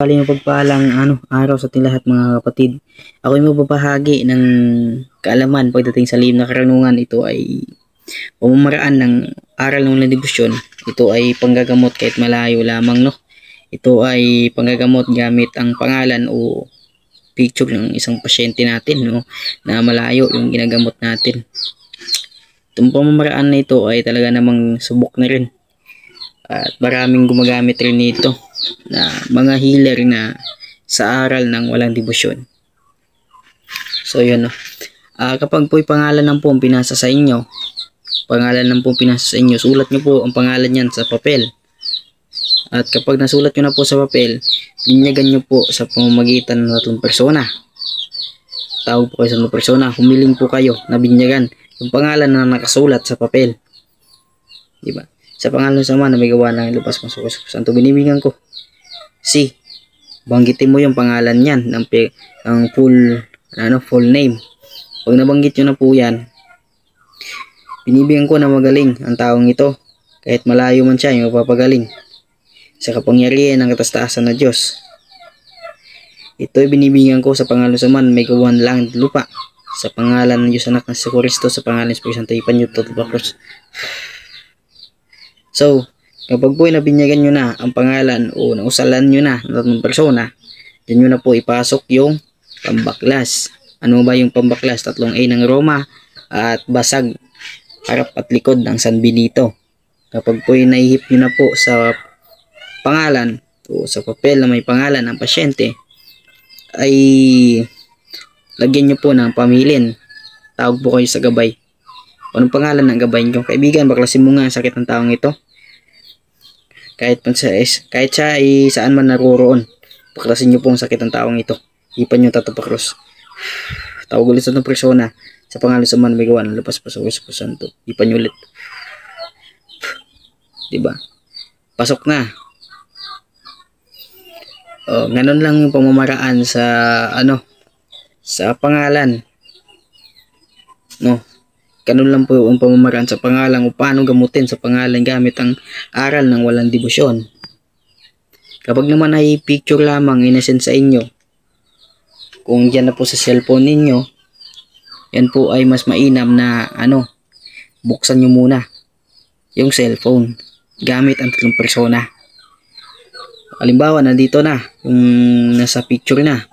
Bali mapagpalang araw sa ating lahat mga kapatid. Ako ay magbabahagi ng kaalaman pagdating sa lihim na karunungan. Ito ay pamamaraan ng aral ng debosyon. Ito ay panggagamot kahit malayo lamang, no. Ito ay panggagamot gamit ang pangalan o picture ng isang pasyente natin, no, na malayo yung ginagamot natin. Itong pamamaraan na ito ay talaga namang subok na rin. At maraming gumagamit rin nito na mga healer na sa aral ng walang debosyon. So yun, no. Kapag po'y pangalan ng po ang pinasa sa inyo, sulat nyo po ang pangalan niyan sa papel. At kapag nasulat nyo na po sa papel, binyagan nyo po sa pamamagitan ng tatlong persona. Tawag po kayo sa tatlong persona, humiling po kayo na binyagan yung pangalan na nakasulat sa papel. Diba? Sa pangalan sa Ama na may gawa ng lupas masuk sa Santo, binibigyan ko. Si, banggitin mo yung pangalan niyan ng full name. Pag nabanggit nyo na po yan, binibigyan ko na magaling ang taong ito. Kahit malayo man siya, yung mapapagaling sa kapangyarihan ng kataas-taasan na Diyos. Ito'y binibigyan ko sa pangalan sa Ama na may gawa ng langit at lupa. Sa pangalan ng Diyos Anak na si Kristo, sa pangalan ng Espiritu Santo, ipan nyo ito sa cross. So, kapag po'y nabinyagan nyo na ang pangalan o nausalan nyo na ng tatlong persona, dyan nyo na po ipasok yung pambaklas. Ano ba yung pambaklas? Tatlong A ng Roma at basag, harap at likod ng San Benito. Kapag po'y naihip nyo na po sa pangalan o sa papel na may pangalan ng pasyente, ay lagyan nyo po ng pamilin. Tawag po kayo sa gabay. Anong pangalan ng gabay nyo? Kaibigan, baklasin mo nga ang sakit ng taong ito. Kahit siya ay saan man naroroon, baklasin nyo po ang sakit ng taong ito. Ipan nyo tatapakros. Tawag ulit sa itong persona. Sa pangalan sa man may gawa ng lupas pasok sa Santo. Ipan nyo ulit. Diba? Pasok na. Ganon lang yung pamamaraan sa sa pangalan. No. Ganun lang po yung pamamaraan sa pangalan o paano gamutin sa pangalan gamit ang aral ng walang debosyon. Kapag naman ay picture lamang inesend sa inyo, kung dyan na po sa cellphone ninyo, yan po ay mas mainam na buksan nyo muna yung cellphone gamit ang tatlong persona. Halimbawa, nandito na yung nasa picture na,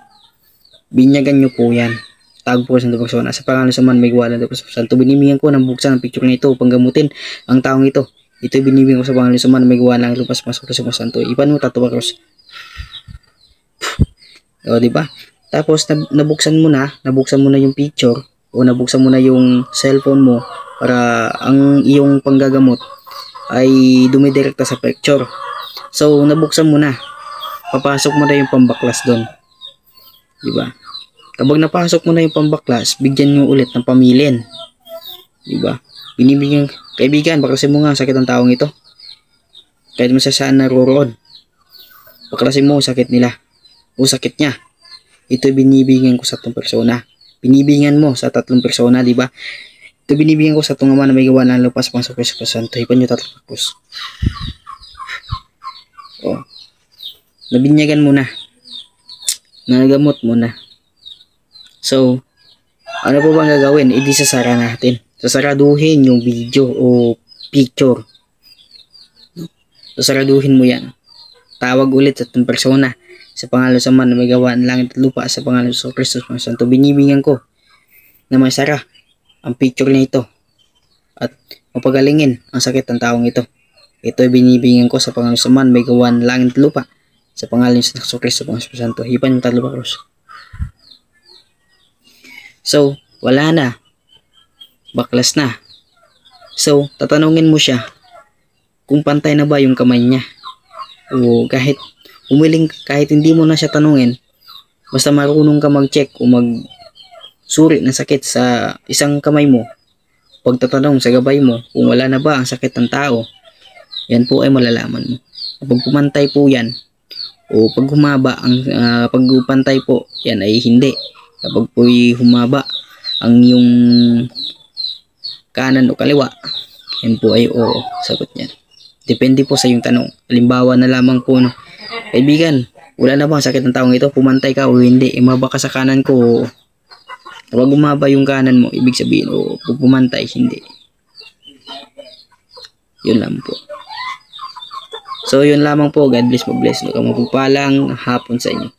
binyagan nyo po yan. Tawag po sa persona. Sa pangalan sa man may gawa ng lupas Santo, binibigyan ko ng buksan ang picture nito upang gamutin ang taong ito. Ito'y binibigyan ko sa pangalan sa man may gawa ng lupas masuk sa Santo. Ipan mo tatlo cross. O, diba? Tapos nabuksan mo na yung picture o nabuksan mo na yung cellphone mo para ang iyong panggagamot ay dumidirekta sa picture. So, nabuksan mo na. Papasok mo na yung pambaklas doon. Diba? Kapag napasok mo na yung pambaklas, bigyan nyo ulit ng pamilin. Diba? Binibigyan, kaibigan, baklasin mo nga ang sakit ng taong ito. Kahit mo sa saan naroroon. Baklasin mo ang sakit nila. O sakit niya. Ito binibigyan ko sa tatlong persona. Binibigyan mo sa tatlong persona, diba? Ito binibigyan ko sa itong Ama na may gawa ng lupas pasok sa Santo. Ipan nyo tatlong cross. Nabinyagan mo na. Nagamot mo na. So, ano po bang gagawin? Hindi sasara natin. Sasaraduhin yung video o picture. Sasaraduhin mo yan. Tawag ulit sa itong persona. Sa pangalan sa man na may gawa ng langit at lupa. Sa pangalan sa Kristo mga Santo. Binibigyan ko na masara ang picture na ito. At mapagalingin ang sakit ng taong ito. Ito ay binibigyan ko sa pangalan sa man may gawa ng langit at lupa. Sa pangalan sa Kristo mga Santo. Hipan yung tatlo ba cross. So, wala na. Baklas na. So, tatanungin mo siya kung pantay na ba yung kamay niya. O kahit hindi mo na siya tanungin, basta marunong ka mag-check o mag-suri ng sakit sa isang kamay mo, pagtatanong sa gabay mo kung wala na ba ang sakit ng tao, yan po ay malalaman mo. Kapag pumantay po yan, o pag humaba ang pagpantay po, yan ay hindi. Kapag po'y humaba ang yung kanan o kaliwa, yan po ay sagot niyan. Depende po sa yung tanong. Halimbawa na lamang po, kaibigan, Wala na bang sakit ng taong ito? Pumantay ka o hindi? Umaba ka sa kanan ko. Kapag umaba yung kanan mo, ibig sabihin, o pag pumantay, hindi. Yun lang po. So, yun lamang po. God bless, mag-bless. Mapagpalang hapon sa inyo.